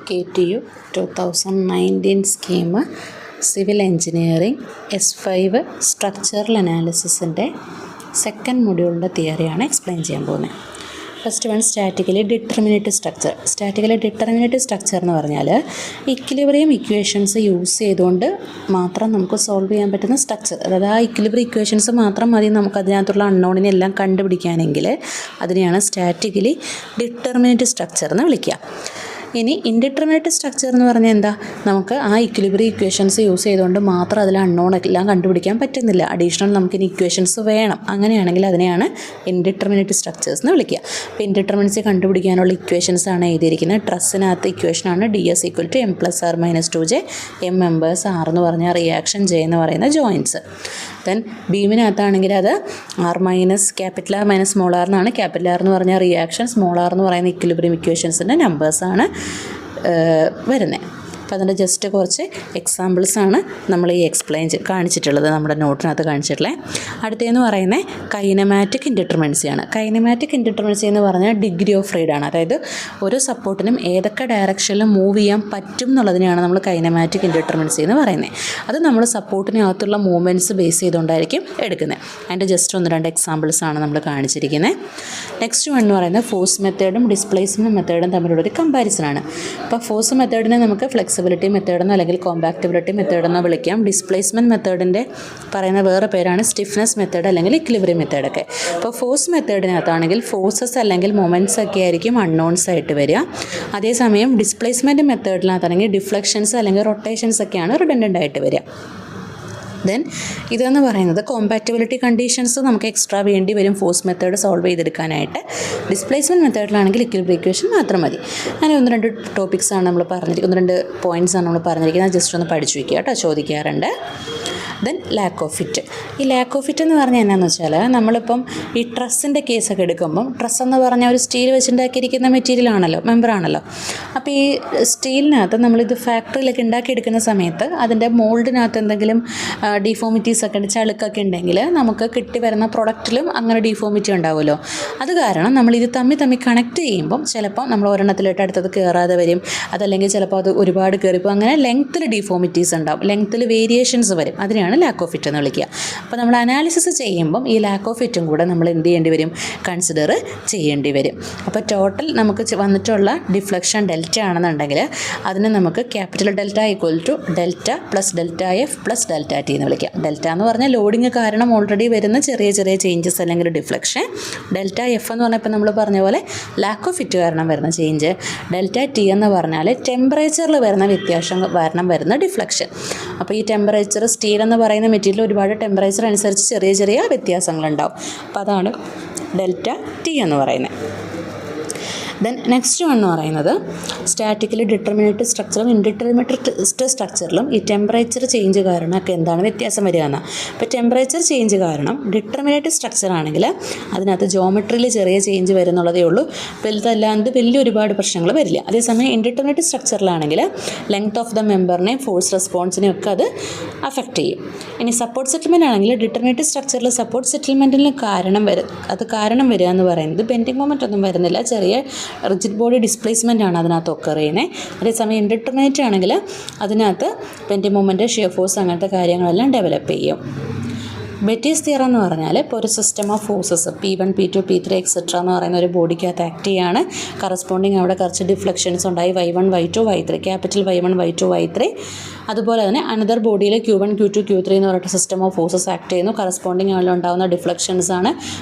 KTU 2019 scheme civil engineering S5 structural അനാലിസിസിൻ്റെ second മൊഡ്യൂളിൻ്റെ തിയറിയാണ് എക്സ്പ്ലെയിൻ ചെയ്യാൻ പോകുന്നത്. First one statically determinate structure. Statically determinate structure എന്ന് പറഞ്ഞാൽ ഇക്വിലിബ്രിയം ഇക്വേഷൻസ് യൂസ് ചെയ്തുകൊണ്ട് മാത്രം നമുക്ക് സോൾവ് ചെയ്യാൻ പറ്റുന്ന സ്ട്രക്ചർ. അതായത് ആ ഇക്വിലിബ്രിയം ഇക്വേഷൻസ് മാത്രം മതി നമുക്ക് അതിനകത്തുള്ള അൺനോണിനെ എല്ലാം കണ്ടുപിടിക്കാനെങ്കിൽ അതിനെയാണ് സ്റ്റാറ്റിക്കലി ഡിറ്റർമിനേറ്റ് സ്ട്രക്ചർ എന്ന് വിളിക്കുക. ഇനി ഇൻഡിറ്റർമിനേറ്റ് സ്ട്രക്ചർ എന്ന് പറഞ്ഞാൽ എന്താ, നമുക്ക് ആ ഇക്വിലിബ്രിയം ഇക്വേഷൻസ് യൂസ് ചെയ്തുകൊണ്ട് മാത്രം അതിൽ അൺനോൺ എല്ലാം കണ്ടുപിടിക്കാൻ പറ്റുന്നില്ല, അഡീഷണൽ നമുക്കിനി ഇക്വേഷൻസ് വേണം. അങ്ങനെയാണെങ്കിൽ അതിനെയാണ് ഇൻഡിറ്റർമിനേറ്റ് സ്ട്രക്ചേഴ്സ് എന്ന് വിളിക്കുക. അപ്പോൾ ഇൻഡിറ്റർമിനൻസി കണ്ടുപിടിക്കാനുള്ള ഇക്വേഷൻസ് ആണ് എഴുതിയിരിക്കുന്നത്. ട്രസ്സിനകത്ത് ഇക്വേഷനാണ് DS = M+R-2J, M members R എന്ന് പറഞ്ഞാൽ റിയാക്ഷൻ, J എന്ന് പറയുന്ന ജോയിൻറ്റ്സ്. ദെൻ ബീമിനകത്താണെങ്കിൽ അത് R- സ്മോൾ r എന്നാണ്. ക്യാപിറ്റൽ R എന്ന് പറഞ്ഞാൽ റിയാക്ഷൻ, സ്മോൾ r എന്ന് പറയുന്ന ഇക്വിലിബ്രിയം ഇക്വേഷൻസിൻ്റെ നമ്പേഴ്സാണ് വരുന്നത്. അപ്പോൾ അതിൻ്റെ ജസ്റ്റ് കുറച്ച് എക്സാമ്പിൾസാണ് നമ്മൾ ഈ കാണിച്ചിട്ടുള്ളത്, നമ്മുടെ നോട്ടിനകത്ത് കാണിച്ചിട്ടുള്ളത്. അടുത്തതെന്ന് പറയുന്നത് കൈനമാറ്റിക് ഇൻഡിറ്റർമിനൻസിയാണ്. കൈനമാറ്റിക് ഇൻഡിറ്റർമിനൻസി എന്ന് പറഞ്ഞാൽ ഡിഗ്രി ഓഫ് ഫ്രീഡമാണ്. അതായത് ഒരു സപ്പോർട്ടിനും ഏതൊക്കെ ഡയറക്ഷനിൽ മൂവ് ചെയ്യാൻ പറ്റും എന്നുള്ളതിനെയാണ് നമ്മൾ കൈനമാറ്റിക് ഇൻഡിറ്റർമിനൻസി എന്ന് പറയുന്നത്. അത് നമ്മൾ സപ്പോർട്ടിനകത്തുള്ള മൂവ്മെൻറ്റ്സ് ബേസ് ചെയ്തുകൊണ്ടായിരിക്കും എടുക്കുന്നത്. അതിൻ്റെ ജസ്റ്റ് 1-2 എക്സാമ്പിൾസാണ് നമ്മൾ കാണിച്ചിരിക്കുന്നത്. നെക്സ്റ്റ് വൺ എന്ന് പറയുന്നത് ഫോഴ്സ് മെത്തേഡും ഡിസ്പ്ലേസ്മെൻറ്റ് മെത്തേഡും തമ്മിലുള്ളൊരു കമ്പാരിസനാണ്. അപ്പോൾ ഫോഴ്സ് മെത്തേഡിനെ നമുക്ക് ഫ്ലെക്സിബിലിറ്റി മെത്തേഡെന്നോ അല്ലെങ്കിൽ കോമ്പാക്റ്റബിലിറ്റി മെത്തേഡെന്നോ വിളിക്കാം. ഡിസ്പ്ലേസ്മെൻറ്റ് മെത്തേഡിൻ്റെ പറയുന്ന വേറെ പേരാണ് സ്റ്റിഫ്നെസ് മെത്തേഡ് അല്ലെങ്കിൽ ഇക്വിലിബ്രിയം മെത്തേഡൊക്കെ. അപ്പോൾ ഫോഴ്സ് മെത്തേഡിനകത്താണെങ്കിൽ ഫോഴ്സസ് അല്ലെങ്കിൽ മൊമെൻറ്റ്സ് ഒക്കെ ആയിരിക്കും അൺനോൺസ് ആയിട്ട് വരിക. അതേസമയം ഡിസ്പ്ലേസ്മെൻറ്റ് മെത്തേഡിനകത്താണെങ്കിൽ ഡിഫ്ലക്ഷൻസ് അല്ലെങ്കിൽ റൊട്ടേഷൻസ് ഒക്കെയാണ് റിഡൻഡൻ്റ് ആയിട്ട് വരിക. ദെൻ ഇതെന്ന് പറയുന്നത് കോമ്പാറ്റബിലിറ്റി കണ്ടീഷൻസ് നമുക്ക് എക്സ്ട്രാ വേണ്ടി വരും ഫോഴ്സ് മെത്തേഡ് സോൾവ് ചെയ്തെടുക്കാനായിട്ട്. ഡിസ്പ്ലേസ്മെൻറ്റ് മെത്തേഡിലാണെങ്കിൽ ഇക്വിലിബ്രിയം ഇക്വേഷൻ മാത്രം മതി. അങ്ങനെ 1-2 ടോപ്പിക്സാണ് നമ്മൾ പറഞ്ഞിരിക്കുന്നത്, 1-2 പോയിൻറ്റ്സാണ് നമ്മൾ പറഞ്ഞിരിക്കുന്നത്. ജസ്റ്റ് ഒന്ന് പഠിച്ചു വയ്ക്കുക കേട്ടോ, ചോദിക്കാറുണ്ട്. Then lack of fit. ഈ ലാക്ക് ഓഫ് ഫിറ്റ് എന്ന് പറഞ്ഞാൽ എന്നാന്ന് വെച്ചാൽ നമ്മളിപ്പം ഈ ട്രസ്സിൻ്റെ കേസൊക്കെ എടുക്കുമ്പം ട്രസ് എന്ന് പറഞ്ഞാൽ ഒരു സ്റ്റീൽ വെച്ചുണ്ടാക്കിയിരിക്കുന്ന മെറ്റീരിയൽ ആണല്ലോ, മെമ്പറാണല്ലോ. അപ്പോൾ ഈ സ്റ്റീലിനകത്ത് നമ്മളിത് ഫാക്ടറിയിലൊക്കെ ഉണ്ടാക്കിയെടുക്കുന്ന സമയത്ത് അതിൻ്റെ മോൾഡിനകത്ത് എന്തെങ്കിലും ഡിഫോമിറ്റീസ് ഒക്കെ ചളുക്കൊക്കെ ഉണ്ടെങ്കിൽ നമുക്ക് കിട്ടി വരുന്ന പ്രൊഡക്റ്റിലും അങ്ങനെ ഡിഫോമിറ്റി ഉണ്ടാവുമല്ലോ. അത് കാരണം നമ്മളിത് തമ്മിൽ കണക്ട് ചെയ്യുമ്പം ചിലപ്പോൾ നമ്മൾ ഒരെണ്ണത്തിലിട്ട് അടുത്തത് കയറാതെ വരും, അതല്ലെങ്കിൽ ചിലപ്പോൾ അത് ഒരുപാട് കയറിപ്പോൾ അങ്ങനെ ലെങ്ത്തിൽ ഡിഫോമിറ്റീസ് ഉണ്ടാവും, ലെങ്ത്തിൽ വേരിയേഷൻസ് വരും. അതിനെയാണ് ലാക്ക് ഓഫ് ഫിറ്റ് എന്ന് വിളിക്കുക. അപ്പോൾ നമ്മൾ അനാലിസിസ് ചെയ്യുമ്പം ഈ ലാക്ക് ഓഫ് ഫിറ്റും കൂടെ നമ്മൾ എന്ത് ചെയ്യേണ്ടി വരും, കൺസിഡർ ചെയ്യേണ്ടി വരും. അപ്പോൾ ടോട്ടൽ നമുക്ക് വന്നിട്ടുള്ള ഡിഫ്ലക്ഷൻ ഡെൽറ്റ ആണെന്നുണ്ടെങ്കിൽ അതിന് നമുക്ക് capital delta = delta plus delta F plus delta T എന്ന് വിളിക്കാം. ഡെൽറ്റ എന്ന് പറഞ്ഞാൽ ലോഡിങ് കാരണം ഓൾറെഡി വരുന്ന ചെറിയ ചെറിയ ചേഞ്ചസ് അല്ലെങ്കിൽ ഡിഫ്ലക്ഷൻ. ഡെൽറ്റ F എന്ന് പറഞ്ഞപ്പോൾ നമ്മൾ പറഞ്ഞ പോലെ ലാക്ക് ഓഫ് ഫിറ്റ് കാരണം വരുന്ന ചേഞ്ച്. ഡെൽറ്റ T എന്ന് പറഞ്ഞാൽ ടെമ്പറേച്ചറിൽ വരുന്ന വ്യത്യാസം കാരണം വരുന്ന ഡിഫ്ലക്ഷൻ. അപ്പോൾ ഈ ടെമ്പറേച്ചർ സ്റ്റീൽ എന്ന് പറയുന്ന മെറ്റീരിയൽ ഒരുപാട് ടെമ്പറേച്ചർ അനുസരിച്ച് ചെറിയ ചെറിയ വ്യത്യാസങ്ങളുണ്ടാവും. അപ്പോൾ അതാണ് ഡെൽറ്റ T എന്ന് പറയുന്നത്. ദെൻ നെക്സ്റ്റ് വൺ എന്ന് പറയുന്നത് സ്റ്റാറ്റിക്കലി ഡിറ്റർമിനേറ്റ് സ്ട്രക്ചറും ഇൻഡിറ്റർമിനേറ്റ് സ്ട്രക്ചറിലും ഈ ടെമ്പറേച്ചർ ചേഞ്ച് കാരണമൊക്കെ എന്താണ് വ്യത്യാസം വരിക എന്നാൽ. ഇപ്പോൾ ടെമ്പറേച്ചർ ചേഞ്ച് കാരണം ഡിറ്റർമിനേറ്റ് സ്ട്രക്ചർ ആണെങ്കിൽ അതിനകത്ത് ജോമെട്രിയിൽ ചെറിയ ചേഞ്ച് വരുന്നുള്ളതേ ഉള്ളൂ, വലുതല്ലാണ്ട് വലിയ ഒരുപാട് പ്രശ്നങ്ങൾ വരില്ല. അതേസമയം ഇൻഡിറ്റർമിനേറ്റ് സ്ട്രക്ചറിലാണെങ്കിൽ ലെങ്ത് ഓഫ് ദ മെമ്പറിനെയും ഫോഴ്സ് റെസ്പോൺസിനെയും ഒക്കെ അത് അഫക്റ്റ് ചെയ്യും. ഇനി സപ്പോർട്ട് സെറ്റിൽമെൻ്റ് ആണെങ്കിൽ ഡിറ്റർമിനേറ്റ് സ്ട്രക്ചറിൽ സപ്പോർട്ട് സെറ്റിൽമെൻറ്റിന് കാരണം വരിക എന്ന് പറയുന്നത് ബെൻഡിങ് മൊമെൻ്റ് ഒന്നും വരുന്നില്ല, ചെറിയ റിജിഡ് ബോഡി ഡിസ്പ്ലേസ്മെൻ്റ് ആണ് അതിനകത്ത് ഒക്കർ ചെയ്യുന്നത്. അതേസമയം ഇൻഡിറ്റർമിനേറ്റ് ആണെങ്കിൽ അതിനകത്ത് ബെൻഡിങ് മൊമെൻ്റ്, ഷിയർ ഫോഴ്സ് അങ്ങനത്തെ കാര്യങ്ങളെല്ലാം ഡെവലപ്പ് ചെയ്യും. ബെറ്റീസ് തിയറം എന്ന് പറഞ്ഞാൽ ഇപ്പോൾ ഒരു system of forces P1, P2, P3 etcetera എന്ന് പറയുന്ന ഒരു ബോഡിക്കകത്ത് ആക്ട് ചെയ്യാണ്. കറസ്പോണ്ടിങ് അവിടെ കുറച്ച് ഡിഫ്ലക്ഷൻസ് ഉണ്ടായി, Y1, Y2, Y3, capital Y1, Y2, Y3. അതുപോലെ തന്നെ അനദർ ബോഡിയിൽ Q1, Q2, Q3 എന്ന് പറഞ്ഞിട്ട് സിസ്റ്റം ഓഫ് ഫോഴ്സസ് ആക്ട് ചെയ്യുന്നു. കറസ്പോണ്ടിങ് ആണെങ്കിൽ ഉണ്ടാകുന്ന ഡിഫ്ലക്ഷൻസ് ആണ്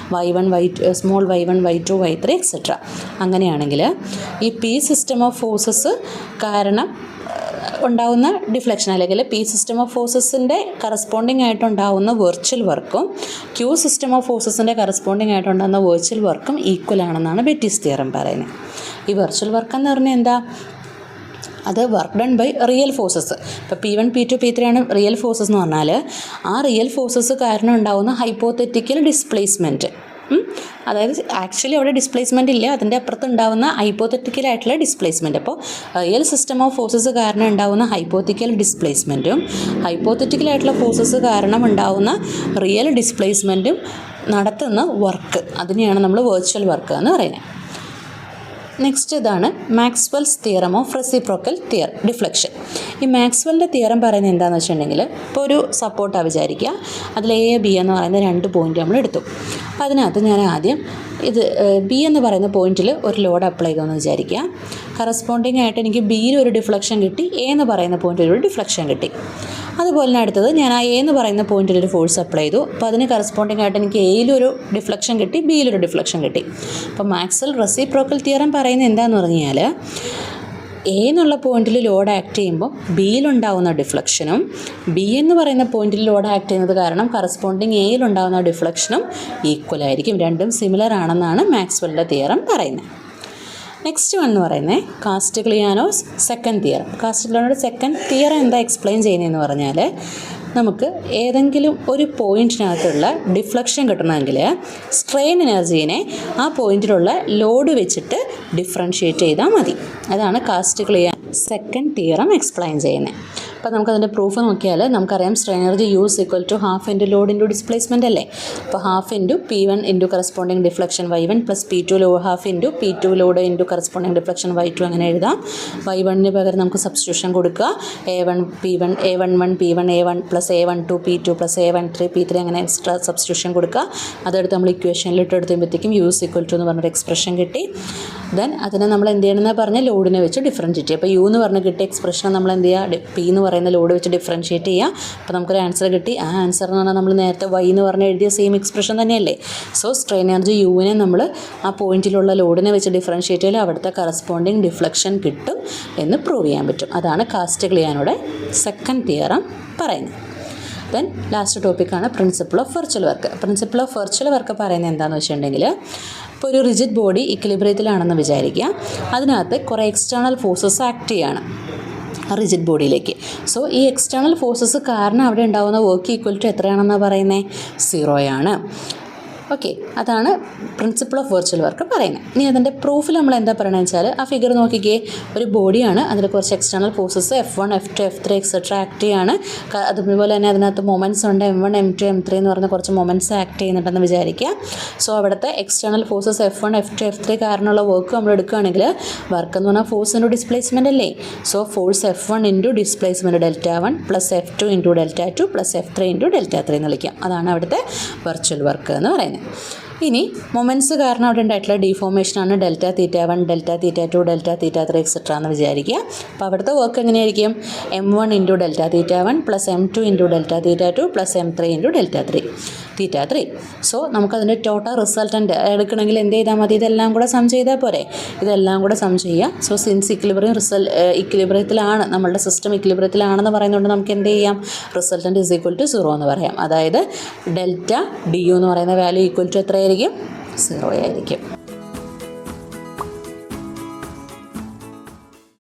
Y1, small y1, y2, y3 etcetera. അങ്ങനെയാണെങ്കിൽ ഈ P സിസ്റ്റം ഓഫ് ഫോഴ്സസ് കാരണം ഉണ്ടാകുന്ന ഡിഫ്ലക്ഷൻ അല്ലെങ്കിൽ P സിസ്റ്റം ഓഫ് ഫോഴ്സസിൻ്റെ കറസ്പോണ്ടിങ് ആയിട്ടുണ്ടാകുന്ന വെർച്വൽ വർക്കും Q സിസ്റ്റം ഓഫ് ഫോഴ്സസിൻ്റെ കറസ്പോണ്ടിങ് ആയിട്ടുണ്ടാകുന്ന വെർച്വൽ വർക്കും ഈക്വൽ ആണെന്നാണ് ബെറ്റീസ് തിയറം പറയുന്നത്. ഈ വെർച്വൽ വർക്ക് എന്ന് പറഞ്ഞാൽ എന്താ, അത് work done by real forces. ഇപ്പോൾ P1, P2, P3 ആണ് റിയൽ ഫോഴ്സസ് എന്ന് പറഞ്ഞാൽ ആ റിയൽ ഫോഴ്സസ് കാരണം ഉണ്ടാകുന്ന ഹൈപ്പോത്തറ്റിക്കൽ ഡിസ്പ്ലേസ്മെൻറ്റ്. അതായത് ആക്ച്വലി അവിടെ ഡിസ്പ്ലേസ്മെൻ്റ് ഇല്ല, അതിൻ്റെ അപ്പുറത്തുണ്ടാവുന്ന ഹൈപ്പോത്തറ്റിക്കലായിട്ടുള്ള ഡിസ്പ്ലേസ്മെൻറ്റ്. അപ്പോൾ റിയൽ സിസ്റ്റം ഓഫ് ഫോഴ്സസ് കാരണം ഉണ്ടാവുന്ന ഹൈപ്പോത്തറ്റിക്കൽ ഡിസ്പ്ലേസ്മെൻറ്റും ഹൈപ്പോത്തറ്റിക്കലായിട്ടുള്ള ഫോഴ്സസ് കാരണം ഉണ്ടാവുന്ന റിയൽ ഡിസ്പ്ലേസ്മെൻറ്റും നടത്തുന്ന വർക്ക്, അതിനെയാണ് നമ്മൾ വെർച്വൽ വർക്ക് എന്ന് പറയുന്നത്. നെക്സ്റ്റ് ഇതാണ് Maxwell's theorem of reciprocal deflection. ഈ മാക്സ്വെല്ലിൻ്റെ തിയറം പറയുന്നത് എന്താണെന്ന് വെച്ചിട്ടുണ്ടെങ്കിൽ, ഇപ്പോൾ ഒരു സപ്പോർട്ടാണ് വിചാരിക്കുക, അതിൽ എ ബി എന്ന് പറയുന്ന 2 പോയിൻ്റ് നമ്മൾ എടുത്തു. അപ്പോൾ അതിനകത്ത് ഞാൻ ആദ്യം ഇത് ബി എന്ന് പറയുന്ന പോയിന്റിൽ ഒരു ലോഡ് അപ്ലൈ ചെയ്തെന്ന് വിചാരിക്കുക. കറസ്പോണ്ടിങ് ആയിട്ട് എനിക്ക് ബിയിൽ ഒരു ഡിഫ്ലക്ഷൻ കിട്ടി, എ എന്ന് പറയുന്ന പോയിന്റിൽ ഒരു ഡിഫ്ലക്ഷൻ കിട്ടി. അതുപോലെ തന്നെ അടുത്തത് ഞാൻ ആ എ എന്ന് പറയുന്ന പോയിന്റിൽ ഒരു ഫോഴ്സ് അപ്ലൈ ചെയ്തു. അപ്പോൾ അതിന് കറസ്പോണ്ടിങ് ആയിട്ട് എനിക്ക് എയിലൊരു ഡിഫ്ലക്ഷൻ കിട്ടി, ബിയിലൊരു ഡിഫ്ലക്ഷൻ കിട്ടി. അപ്പോൾ മാക്സ്വെൽ റെസിപ്രോക്കൽ തിയറം പറയുന്നത് എന്താണെന്ന് പറഞ്ഞാൽ, എ എന്നുള്ള പോയിന്റിൽ ലോഡ് ആക്ട് ചെയ്യുമ്പോൾ ബിയിലുണ്ടാവുന്ന ഡിഫ്ലക്ഷനും ബി എന്ന് പറയുന്ന പോയിന്റിൽ ലോഡ് ആക്ട് ചെയ്യുന്നത് കാരണം കറസ്പോണ്ടിങ് എയിലുണ്ടാവുന്ന ഡിഫ്ലക്ഷനും ഈക്വൽ ആയിരിക്കും, രണ്ടും സിമിലർ ആണെന്നാണ് മാക്സ്വെല്ലിൻ്റെ തിയറം പറയുന്നത്. നെക്സ്റ്റ് വൺ എന്ന് പറയുന്നത് കാസ്റ്റിഗ്ലിയാനോസ് സെക്കൻഡ് തിയറം. കാസ്റ്റിഗ്ലിയാനോയുടെ സെക്കൻഡ് തിയറം എന്താ എക്സ്പ്ലെയിൻ ചെയ്യുന്നതെന്ന് പറഞ്ഞാൽ, നമുക്ക് ഏതെങ്കിലും ഒരു പോയിൻറ്റിനകത്തുള്ള ഡിഫ്ലക്ഷൻ കിട്ടണമെങ്കിൽ സ്ട്രെയിൻ എനർജീനെ ആ പോയിൻറ്റിലുള്ള ലോഡ് വെച്ചിട്ട് ഡിഫറൻഷ്യേറ്റ് ചെയ്താൽ മതി. അതാണ് കാസ്റ്റിഗ്ലിയാനോ സെക്കൻഡ് തിയറം എക്സ്പ്ലെയിൻ ചെയ്യുന്നത്. അപ്പോൾ നമുക്കതിൻ്റെ പ്രൂഫ് നോക്കിയാൽ നമുക്കറിയാം, strain energy use equal to half into load into displacement അല്ലേ. അപ്പോൾ half into P1 into corresponding deflection Y1 plus P2 half into P2 load into corresponding deflection Y2 അങ്ങനെ എഴുതാം. Y1 പകരം നമുക്ക് സബ്സ്റ്റിറ്റ്യൂഷൻ കൊടുക്കുക. A1 P1 A11 P1 A1 plus A12 P2 plus A13 P3 അങ്ങനെ extra substitution കൊടുക്കുക. അതെടുത്ത് നമ്മൾ ഇക്വേഷനിൽ ഇട്ടെടുത്ത് കഴിയുമ്പോഴത്തേക്കും യൂസ് ഈക്വൽ ടു എന്ന് പറഞ്ഞൊരു എക്സ്പ്രഷൻ കിട്ടി. ദെൻ അതിനെ നമ്മൾ എന്ത് ചെയ്യണമെന്ന് പറഞ്ഞാൽ ലോഡിനെ വെച്ച് ഡിഫറൻഷ്യേറ്റ് ചെയ്യുക. അപ്പോൾ യു എന്ന് പറഞ്ഞ് കിട്ടിയ എക്സ്പ്രഷൻ നമ്മൾ എന്ത് ചെയ്യുക, പി എന്ന് പറയുന്ന ലോഡ് വെച്ച് ഡിഫറൻഷ്യേറ്റ് ചെയ്യുക. അപ്പോൾ നമുക്കൊരു ആൻസർ കിട്ടി. ആ ആൻസർ എന്ന് പറഞ്ഞാൽ നമ്മൾ നേരത്തെ വൈ എന്ന് പറഞ്ഞ് എഴുതിയ സെയിം എക്സ്പ്രഷൻ തന്നെയല്ലേ. സോ സ്ട്രെയിൻ എനർജി യുവിനെ നമ്മൾ ആ പോയിന്റിലുള്ള ലോഡിനെ വെച്ച് ഡിഫറൻഷ്യേറ്റ് ചെയ്താൽ അവിടുത്തെ കറസ്പോണ്ടിങ് ഡിഫ്ലക്ഷൻ കിട്ടും എന്ന് പ്രൂവ് ചെയ്യാൻ പറ്റും. അതാണ് കാസ്റ്റിഗ്ലിയാനോയുടെ സെക്കൻഡ് തിയറം പറയുന്നത്. ദെൻ ലാസ്റ്റ് ടോപ്പിക്കാണ് principle of virtual work. Principle of virtual work പറയുന്നത് എന്താണെന്ന് വെച്ചിട്ടുണ്ടെങ്കിൽ, ഇപ്പോൾ ഒരു റിജിഡ് ബോഡി ഇക്വിലിബ്രിയത്തിലാണെന്ന് വിചാരിക്കുക. അതിനകത്ത് കുറേ എക്സ്റ്റേണൽ ഫോഴ്സസ് ആക്ട് ചെയ്യാണ് റിജിഡ് ബോഡിയിലേക്ക്. സോ ഈ എക്സ്റ്റേണൽ ഫോഴ്സസ് കാരണം അവിടെ ഉണ്ടാകുന്ന വർക്ക് ഈക്വൽ ടു എത്രയാണെന്നാണ് പറയുന്നത്, 0 ആണ്. ഓക്കെ, അതാണ് പ്രിൻസിപ്പിൾ ഓഫ് വെർച്വൽ വർക്ക് പറയുന്നത്. ഇനി അതിൻ്റെ പ്രൂഫിൽ നമ്മൾ എന്താ പറയണമെന്ന് വെച്ചാൽ, ആ ഫിഗർ നോക്കിക്കേ, ഒരു ബോഡിയാണ്, അതിൽ കുറച്ച് external forces F1 F2 F3 etcetera act ചെയ്യാണ്. അതുപോലെ തന്നെ അതിനകത്ത് മൊമെൻറ്റ്സ് ഉണ്ട്, M1 M2 M3 എന്ന് പറഞ്ഞ കുറച്ച് മൊമെൻറ്റ്സ് ആക്ട് ചെയ്യുന്നുണ്ടെന്ന് വിചാരിക്കുക. സോ അവിടുത്തെ external forces F1 F2 F3 കാരണമുള്ള വർക്ക് നമ്മൾ എടുക്കുകയാണെങ്കിൽ, വർക്ക് എന്ന് പറഞ്ഞാൽ ഫോഴ്സ് ഇൻറ്റു ഡിസ്പ്ലേസ്മെൻ്റ് അല്ലേ. So force F1 into displacement Δ1 plus F2 into Δ2 plus F3 into Δ3 എന്ന് വിളിക്കാം. അതാണ് അവിടുത്തെ വെർച്വൽ വർക്ക് എന്ന് പറയുന്നത്. ഇനി മൊമെൻറ്റ്സ് കാരണം അവിടെ ഉണ്ടായിട്ടുള്ള ഡീഫോർമേഷനാണ് Δθ1 Δθ2 Δθ3 എക്സെട്ര എന്ന് വിചാരിക്കുക. അപ്പോൾ അവിടുത്തെ വർക്ക് എങ്ങനെയായിരിക്കും, M1 into Δθ1 plus M2 into Δθ2 plus M3 into Δθ3. So നമുക്കതിൻ്റെ ടോട്ടൽ റിസൾട്ടൻ്റ് എടുക്കണമെങ്കിൽ എന്ത് ചെയ്താൽ മതി, ഇതെല്ലാം കൂടെ സം ചെയ്താൽ പോരെ. ഇതെല്ലാം കൂടെ സം ചെയ്യുക. സോ സിൻസ് ഇക്വിലിബ്രിയത്തിലാണ് നമ്മളുടെ സിസ്റ്റം, ഇക്വിലിബ്രിയത്തിലാണെന്ന് പറയുന്നതുകൊണ്ട് നമുക്ക് എന്ത് ചെയ്യാം, റിസൾട്ടൻ്റ് ഇസ് ഈക്വൽ ടു 0 എന്ന് പറയാം. അതായത് ഡെൽറ്റ ഡി യു എന്ന് പറയുന്ന വാല്യൂ ഈക്വൽ ടു എത്രയായിരിക്കും, 0 ആയിരിക്കും.